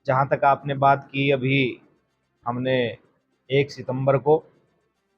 जहाँ तक आपने बात की, अभी हमने 1 सितंबर को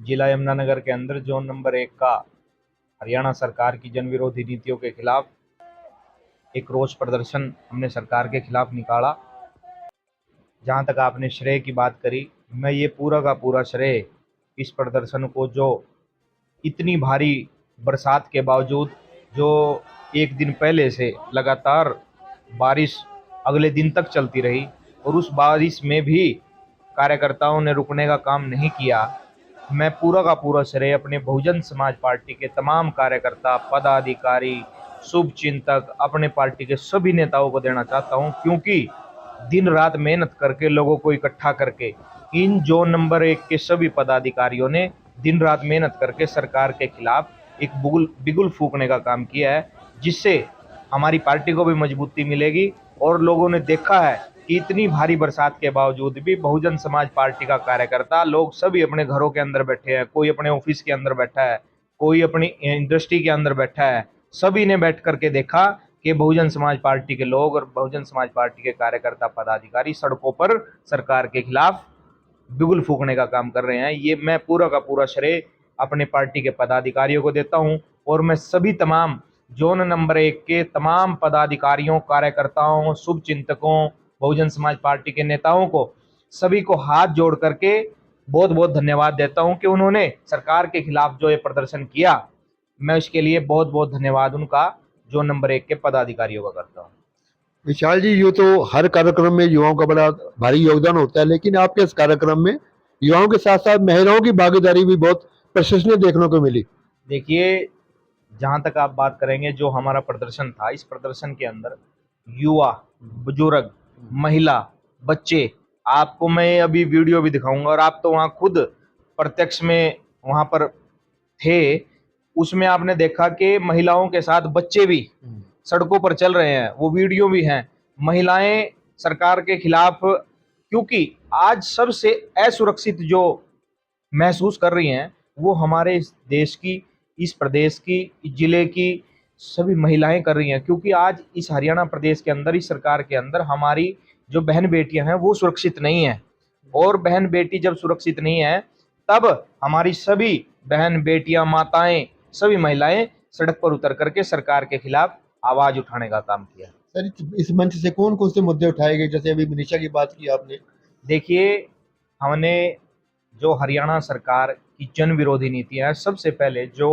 जिला यमुनानगर के अंदर जोन नंबर 1 का हरियाणा सरकार की जन विरोधी नीतियों के खिलाफ एक रोष प्रदर्शन हमने सरकार के खिलाफ निकाला। जहाँ तक आपने श्रेय की बात करी, मैं ये पूरा का पूरा श्रेय इस प्रदर्शन को, जो इतनी भारी बरसात के बावजूद, जो एक दिन पहले से लगातार बारिश अगले दिन तक चलती रही और उस बारिश में भी कार्यकर्ताओं ने रुकने का काम नहीं किया, मैं पूरा का पूरा श्रेय अपने बहुजन समाज पार्टी के तमाम कार्यकर्ता, पदाधिकारी, शुभचिंतक, अपने पार्टी के सभी नेताओं को देना चाहता हूं, क्योंकि दिन रात मेहनत करके, लोगों को इकट्ठा करके, इन जोन नंबर 1 के सभी पदाधिकारियों ने दिन रात मेहनत करके सरकार के खिलाफ एक बिगुल फूकने का काम किया है, जिससे हमारी पार्टी को भी मजबूती मिलेगी। और लोगों ने देखा है कि इतनी भारी बरसात के बावजूद भी बहुजन समाज पार्टी का कार्यकर्ता लोग सभी अपने घरों के अंदर बैठे हैं, कोई अपने ऑफिस के अंदर बैठा है, कोई अपनी इंडस्ट्री के अंदर बैठा है, सभी ने बैठ करके देखा कि बहुजन समाज पार्टी के लोग और बहुजन समाज पार्टी के कार्यकर्ता, पदाधिकारी सड़कों पर सरकार के खिलाफ बिगुल फूकने का काम कर रहे हैं। ये मैं पूरा का पूरा श्रेय अपने पार्टी के पदाधिकारियों को देता हूं, और मैं सभी तमाम जोन नंबर 1 के तमाम पदाधिकारियों, कार्यकर्ताओं, शुभचिंतकों, बहुजन समाज पार्टी के नेताओं को, सभी को हाथ जोड़ करके बहुत बहुत धन्यवाद देता हूं कि उन्होंने सरकार के खिलाफ जो ये प्रदर्शन किया, मैं उसके लिए बहुत बहुत धन्यवाद उनका जोन नंबर 1 के पदाधिकारियों का करता हूँ। विशाल जी, यूँ तो हर कार्यक्रम में युवाओं का बड़ा भारी योगदान होता है, लेकिन आपके इस कार्यक्रम में युवाओं के साथ साथ महिलाओं की भागीदारी भी बहुत प्रशंसनीय देखने को मिली। देखिए, जहाँ तक आप बात करेंगे, जो हमारा प्रदर्शन था, इस प्रदर्शन के अंदर युवा, बुजुर्ग, महिला, बच्चे, आपको मैं अभी वीडियो भी दिखाऊंगा, और आप तो वहाँ खुद प्रत्यक्ष में वहाँ पर थे, उसमें आपने देखा कि महिलाओं के साथ बच्चे भी सड़कों पर चल रहे हैं, वो वीडियो भी हैं। महिलाएं सरकार के खिलाफ, क्योंकि आज सबसे असुरक्षित जो महसूस कर रही हैं, वो हमारे इस देश की, इस प्रदेश की, इस जिले की सभी महिलाएं कर रही हैं, क्योंकि आज इस हरियाणा प्रदेश के अंदर, इस सरकार के अंदर हमारी जो बहन बेटियां हैं वो सुरक्षित नहीं हैं। और बहन बेटी जब सुरक्षित नहीं है, तब हमारी सभी बहन बेटियां, माताएं, सभी महिलाएं सड़क पर उतर करके सरकार के खिलाफ आवाज उठाने का काम किया। सर, इस मंच से कौन कौन से मुद्दे उठाए गए? जैसे अभी मनीषा की बात की आपने। देखिए, हमने जो हरियाणा सरकार की जन विरोधी नीतियां हैं, सबसे पहले जो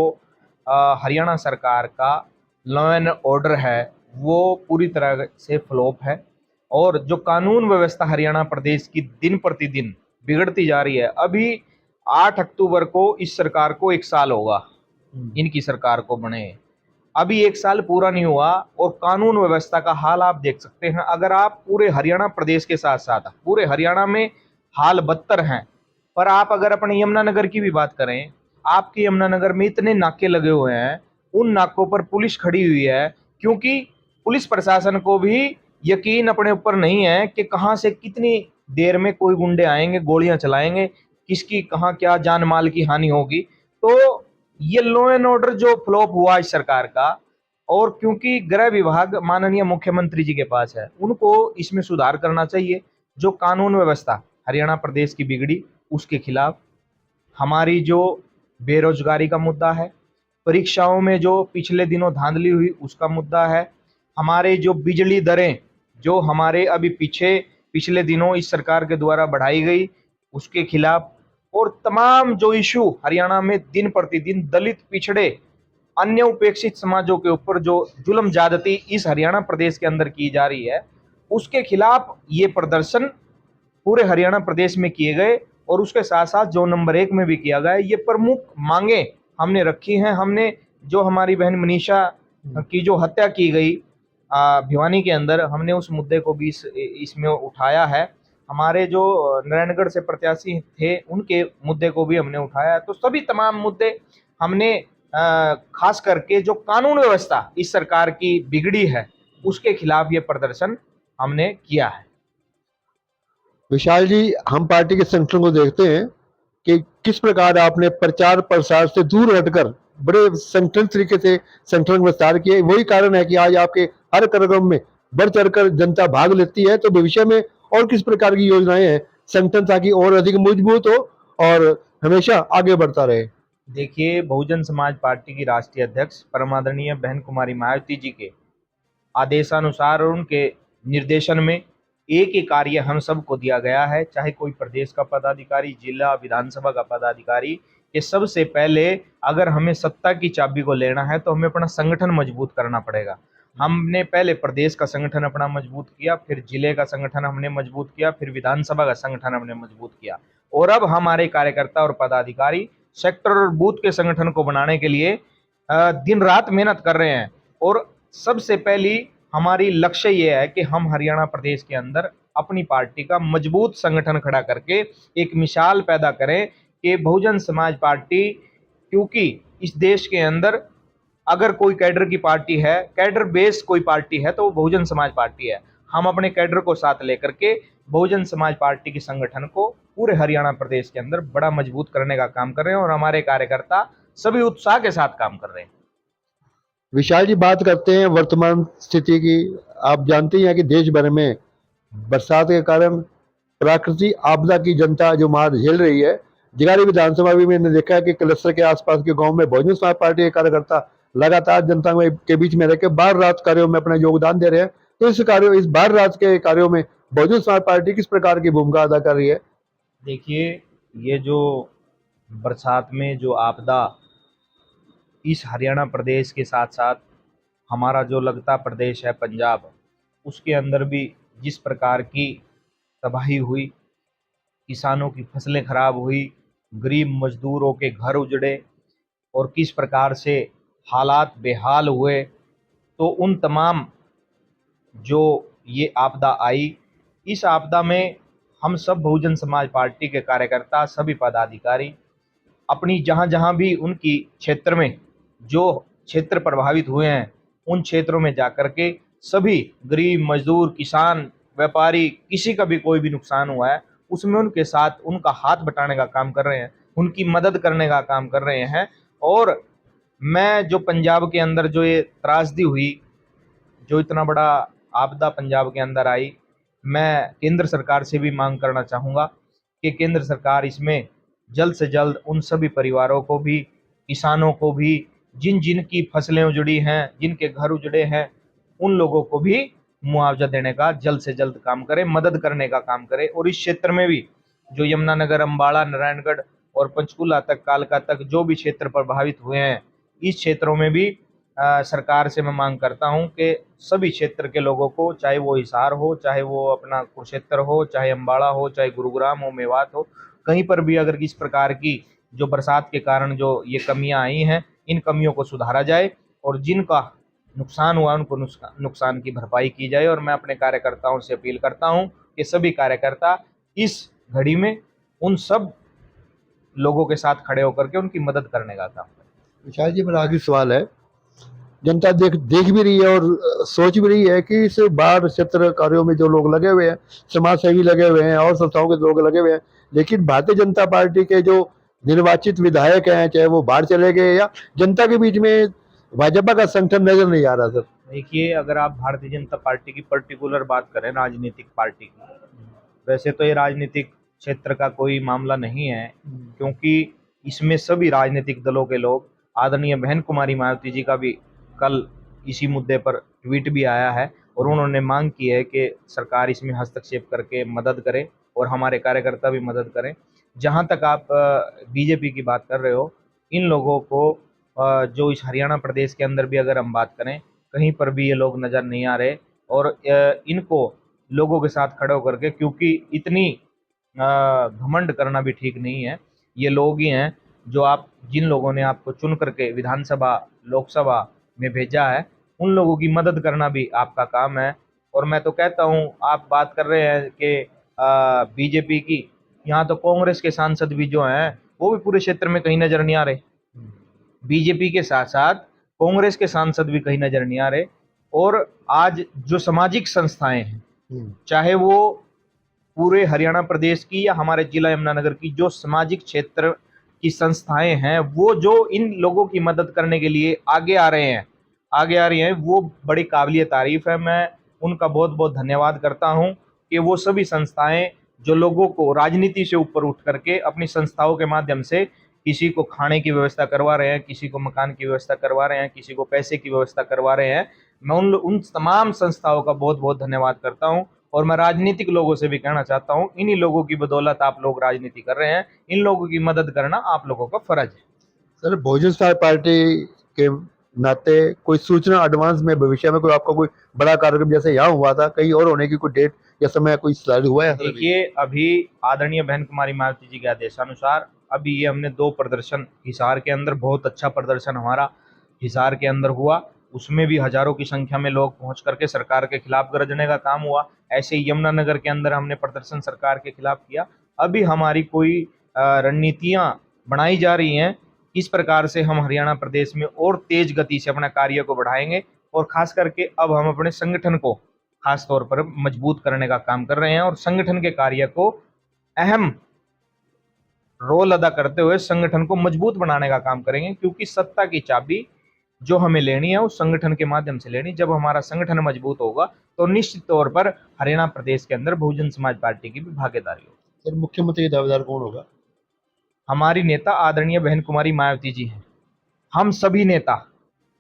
हरियाणा सरकार का लॉ एंड ऑर्डर है वो पूरी तरह से फ्लॉप है, और जो कानून व्यवस्था हरियाणा प्रदेश की दिन प्रतिदिन बिगड़ती जा रही है। अभी 8 अक्टूबर को इस सरकार को 1 साल होगा, इनकी सरकार को बने अभी 1 साल पूरा नहीं हुआ, और कानून व्यवस्था का हाल आप देख सकते हैं। अगर आप पूरे हरियाणा प्रदेश के साथ साथ पूरे हरियाणा में हाल बदतर हैं, पर आप अगर अपने यमुनानगर की भी बात करें, आपके यमुनानगर में इतने नाके लगे हुए हैं, उन नाकों पर पुलिस खड़ी हुई है, क्योंकि पुलिस प्रशासन को भी यकीन अपने ऊपर नहीं है कि कहां से कितनी देर में कोई गुंडे आएंगे, गोलियां चलाएंगे, किसकी कहां क्या जान माल की हानि होगी। तो ये लॉ एंड ऑर्डर जो फ्लॉप हुआ इस सरकार का, और क्योंकि गृह विभाग माननीय मुख्यमंत्री जी के पास है, उनको इसमें सुधार करना चाहिए। जो कानून व्यवस्था हरियाणा प्रदेश की बिगड़ी, उसके खिलाफ हमारी जो बेरोजगारी का मुद्दा है, परीक्षाओं में जो पिछले दिनों धांधली हुई उसका मुद्दा है, हमारे जो बिजली दरें जो हमारे अभी पिछले दिनों इस सरकार के द्वारा बढ़ाई गई, उसके खिलाफ, और तमाम जो इशू हरियाणा में दिन प्रतिदिन दलित, पिछड़े, अन्य उपेक्षित समाजों के ऊपर जो जुल्म ज्यादती इस हरियाणा प्रदेश के अंदर की जा रही है, उसके खिलाफ ये प्रदर्शन पूरे हरियाणा प्रदेश में किए गए, और उसके साथ साथ जोन नंबर 1 में भी किया गया। ये प्रमुख मांगे हमने रखी हैं। हमने जो हमारी बहन मनीषा की जो हत्या की गई भिवानी के अंदर, हमने उस मुद्दे को भी इसमें उठाया है। हमारे जो नारायणगढ़ से प्रत्याशी थे, उनके मुद्दे को भी हमने उठाया है। तो सभी तमाम मुद्दे हमने खास करके जो कानून व्यवस्था इस सरकार की बिगड़ी है, उसके खिलाफ ये प्रदर्शन हमने किया है। विशाल जी, हम पार्टी के संगठन को देखते हैं कि किस प्रकार आपने प्रचार प्रसार से दूर हटकर बड़े संगठन तरीके से संगठन का विस्तार किया। वही कारण है कि आज आपके हर कार्यक्रम में बढ़ चढ़कर जनता भाग लेती है। तो भविष्य में और किस प्रकार की योजनाएं हैं संगठन ताकि और अधिक मजबूत हो और हमेशा आगे बढ़ता रहे? देखिए, बहुजन समाज पार्टी की राष्ट्रीय अध्यक्ष परम आदरणीय बहन कुमारी मायावती जी के आदेशानुसार और उनके निर्देशन में एक ही कार्य हम सबको दिया गया है, चाहे कोई प्रदेश का पदाधिकारी, जिला विधानसभा का पदाधिकारी, कि सबसे पहले अगर हमें सत्ता की चाबी को लेना है तो हमें अपना संगठन मजबूत करना पड़ेगा। हमने पहले प्रदेश का संगठन अपना मजबूत किया, फिर जिले का संगठन हमने मजबूत किया, फिर विधानसभा का संगठन हमने मजबूत किया, और अब हमारे कार्यकर्ता और पदाधिकारी सेक्टर और बूथ के संगठन को बनाने के लिए दिन रात मेहनत कर रहे हैं। और सबसे पहली हमारी लक्ष्य ये है कि हम हरियाणा प्रदेश के अंदर अपनी पार्टी का मजबूत संगठन खड़ा करके एक मिसाल पैदा करें कि बहुजन समाज पार्टी, क्योंकि इस देश के अंदर अगर कोई कैडर की पार्टी है, कैडर बेस कोई पार्टी है, तो वो बहुजन समाज पार्टी है। हम अपने कैडर को साथ लेकर के बहुजन समाज पार्टी के संगठन को पूरे हरियाणा प्रदेश के अंदर बड़ा मजबूत करने का काम कर रहे हैं, और हमारे कार्यकर्ता सभी उत्साह के साथ काम कर रहे हैं। विशाल जी, बात करते हैं वर्तमान स्थिति की। आप जानते ही हैं कि देश भर में बरसात के कारण प्राकृतिक आपदा की जनता जो मार झेल रही है। जिगारी विधानसभा भी मैंने देखा है कि क्लस्टर के आसपास के गांव में बहुजन समाज पार्टी के कार्यकर्ता लगातार जनता के बीच में रहकर बाहर रात कार्यों में अपना योगदान दे रहे हैं। तो इस बाहर रात के कार्यों में बहुजन समाज पार्टी किस प्रकार की भूमिका अदा कर रही है? देखिए, ये जो बरसात में जो आपदा इस हरियाणा प्रदेश के साथ साथ हमारा जो लगता प्रदेश है पंजाब, उसके अंदर भी जिस प्रकार की तबाही हुई, किसानों की फसलें खराब हुई, गरीब मजदूरों के घर उजड़े, और किस प्रकार से हालात बेहाल हुए, तो उन तमाम जो ये आपदा आई, इस आपदा में हम सब बहुजन समाज पार्टी के कार्यकर्ता, सभी पदाधिकारी अपनी जहाँ जहाँ भी उनकी क्षेत्र में जो क्षेत्र प्रभावित हुए हैं, उन क्षेत्रों में जाकर के सभी गरीब मजदूर, किसान, व्यापारी, किसी का भी कोई भी नुकसान हुआ है, उसमें उनके साथ उनका हाथ बटाने का काम कर रहे हैं, उनकी मदद करने का काम कर रहे हैं। और मैं जो पंजाब के अंदर जो ये त्रासदी हुई, जो इतना बड़ा आपदा पंजाब के अंदर आई, मैं केंद्र सरकार से भी मांग करना चाहूँगा कि केंद्र सरकार इसमें जल्द से जल्द उन सभी परिवारों को भी, किसानों को भी, जिन जिन की फसलें उजड़ी हैं, जिनके घर उजड़े हैं, उन लोगों को भी मुआवजा देने का जल्द से जल्द काम करे, मदद करने का काम करे। और इस क्षेत्र में भी जो यमुनानगर, अम्बाड़ा, नारायणगढ़ और पंचकूला तक, कालका तक जो भी क्षेत्र प्रभावित हुए हैं, इस क्षेत्रों में भी सरकार से मैं मांग करता हूं कि सभी क्षेत्र के लोगों को, चाहे वो हिसार हो, चाहे वो अपना कुरुक्षेत्र हो, चाहे अम्बाड़ा हो, चाहे गुरुग्राम हो, मेवात हो, कहीं पर भी अगर इस प्रकार की जो बरसात के कारण जो ये कमियां आई हैं, इन कमियों को सुधारा जाए और जिनका नुकसान हुआ उनको नुकसान की भरपाई की जाए। और मैं अपने कार्यकर्ताओं से अपील करता हूं कि सभी कार्यकर्ता इस घड़ी में उन सब लोगों के साथ खड़े होकर के उनकी मदद करने का काम करें। विशाल जी, मेरा आखिरी सवाल है। जनता देख देख भी रही है और सोच भी रही है कि इस बाढ़ क्षेत्र कार्यों में जो लोग लगे हुए हैं, समाज सेवी लगे हुए हैं और संस्थाओं के लोग लगे हुए हैं, लेकिन भारतीय जनता पार्टी के जो निर्वाचित विधायक हैं, चाहे वो बाहर चले गए या जनता के बीच में भाजपा का संगठन नजर नहीं आ रहा सर। देखिए, अगर आप भारतीय जनता पार्टी की पर्टिकुलर बात करें, राजनीतिक पार्टी की, वैसे तो ये राजनीतिक क्षेत्र का कोई मामला नहीं है, क्योंकि इसमें सभी राजनीतिक दलों के लोग, आदरणीय बहन कुमारी मायावती जी का भी कल इसी मुद्दे पर ट्वीट भी आया है, और उन्होंने मांग की है कि सरकार इसमें हस्तक्षेप करके मदद करे और हमारे कार्यकर्ता भी मदद करें। जहाँ तक आप बीजेपी की बात कर रहे हो, इन लोगों को जो इस हरियाणा प्रदेश के अंदर भी अगर हम बात करें, कहीं पर भी ये लोग नज़र नहीं आ रहे, और इनको लोगों के साथ खड़े होकर के, क्योंकि इतनी घमंड करना भी ठीक नहीं है। ये लोग ही हैं जो जिन लोगों ने आपको चुन करके विधानसभा, लोकसभा में भेजा है, उन लोगों की मदद करना भी आपका काम है। और मैं तो कहता हूँ, आप बात कर रहे हैं कि बीजेपी की, यहाँ तो कांग्रेस के सांसद भी जो हैं वो भी पूरे क्षेत्र में कहीं नज़र नहीं आ रहे। बीजेपी के साथ साथ कांग्रेस के सांसद भी कहीं नज़र नहीं आ रहे। और आज जो सामाजिक संस्थाएं हैं, चाहे वो पूरे हरियाणा प्रदेश की या हमारे जिला यमुनानगर की जो सामाजिक क्षेत्र की संस्थाएं हैं, वो जो इन लोगों की मदद करने के लिए आगे आ रही हैं, वो बड़ी काबिलियत तारीफ है। मैं उनका बहुत बहुत धन्यवाद करता हूं कि वो सभी संस्थाएं जो लोगों को राजनीति से ऊपर उठ करके अपनी संस्थाओं के माध्यम से किसी को खाने की व्यवस्था करवा रहे हैं, किसी को मकान की व्यवस्था करवा रहे हैं, किसी को पैसे की व्यवस्था करवा रहे हैं। मैं उन तमाम संस्थाओं का बहुत बहुत धन्यवाद करता हूं। और मैं राजनीतिक लोगों से भी कहना चाहता हूं, इन्हीं लोगों की बदौलत आप लोग राजनीति कर रहे हैं, इन लोगों की मदद करना आप लोगों का फर्ज है। सर, बहुजन समाज पार्टी के नाते कोई सूचना एडवांस में भविष्य में कोई आपका कोई बड़ा कार्यक्रम जैसे यहाँ हुआ था, कहीं और होने की कोई डेट या समय कोई स्लाइड हुआ है? देखिए, अभी आदरणीय बहन कुमारी मायावती जी के आदेशानुसार अभी ये हमने 2 प्रदर्शन हिसार के अंदर, बहुत अच्छा प्रदर्शन हमारा हिसार के अंदर हुआ। उसमें भी हजारों की संख्या में लोग पहुंच करके सरकार के खिलाफ गरजने का काम हुआ। ऐसे ही यमुनानगर के अंदर हमने प्रदर्शन सरकार के खिलाफ किया। अभी हमारी कोई रणनीतियां बनाई जा रही हैं, किस प्रकार से हम हरियाणा प्रदेश में और तेज गति से अपना कार्य को बढ़ाएंगे। और खास करके अब हम अपने संगठन को खास तौर पर मजबूत करने का काम कर रहे हैं और संगठन के कार्य को अहम रोल अदा करते हुए संगठन को मजबूत बनाने का काम करेंगे, क्योंकि सत्ता की चाबी जो हमें लेनी है उस संगठन के माध्यम से लेनी। जब हमारा संगठन मजबूत होगा तो निश्चित तौर पर हरियाणा प्रदेश के अंदर बहुजन समाज पार्टी की भी भागीदारी होगी। सर, मुख्यमंत्री का दावेदार कौन होगा? हमारी नेता आदरणीय बहन कुमारी मायावती जी हैं। हम सभी नेता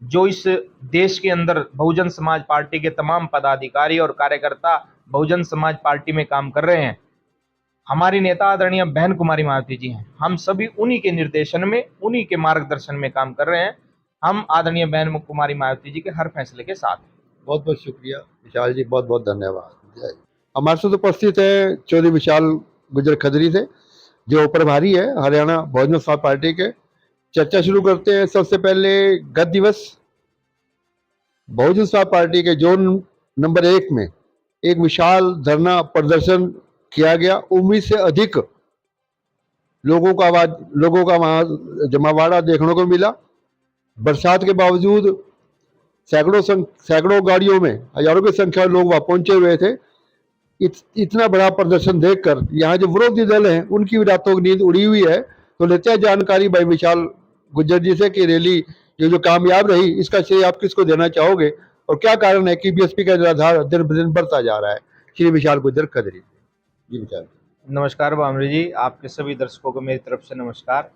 जो इस देश के अंदर बहुजन समाज पार्टी के तमाम पदाधिकारी और कार्यकर्ता बहुजन समाज पार्टी में काम कर रहे हैं, हमारी नेता आदरणीय बहन कुमारी मायावती जी हैं। हम सभी उन्हीं के निर्देशन में, उन्हीं के मार्गदर्शन में काम कर रहे हैं। हम आदरणीय बहन कुमारी मायावती जी के हर फैसले के साथ हैं। बहुत बहुत शुक्रिया विशाल जी, बहुत बहुत धन्यवाद। जय। हमारे साथ उपस्थित है चौधरी विशाल गुजर खदरी से, जो प्रभारी है हरियाणा बहुजन समाज पार्टी के। चर्चा शुरू करते हैं। सबसे पहले गत दिवस बहुजन समाज पार्टी के जोन नंबर 1 में एक विशाल धरना प्रदर्शन किया गया। उम्मीद से अधिक लोगों का वहां जमावाड़ा देखने को मिला। बरसात के बावजूद सैकड़ों गाड़ियों में हजारों की संख्या में लोग वहां पहुंचे हुए थे। इतना बड़ा प्रदर्शन देखकर यहाँ जो विरोधी दल हैं उनकी भी रातों की नींद उड़ी हुई है। तो लेते हैं जानकारी भाई विशाल गुज्जर जी से कि रैली जो कामयाब रही, इसका श्रेय आप किसको देना चाहोगे और क्या कारण है कि बीएसपी का जनाधार दिन ब दिन बढ़ता जा रहा है? श्री विशाल गुज्जर खदरी जी, विशाल। नमस्कार भामरी जी, आपके सभी दर्शकों को मेरी तरफ से नमस्कार।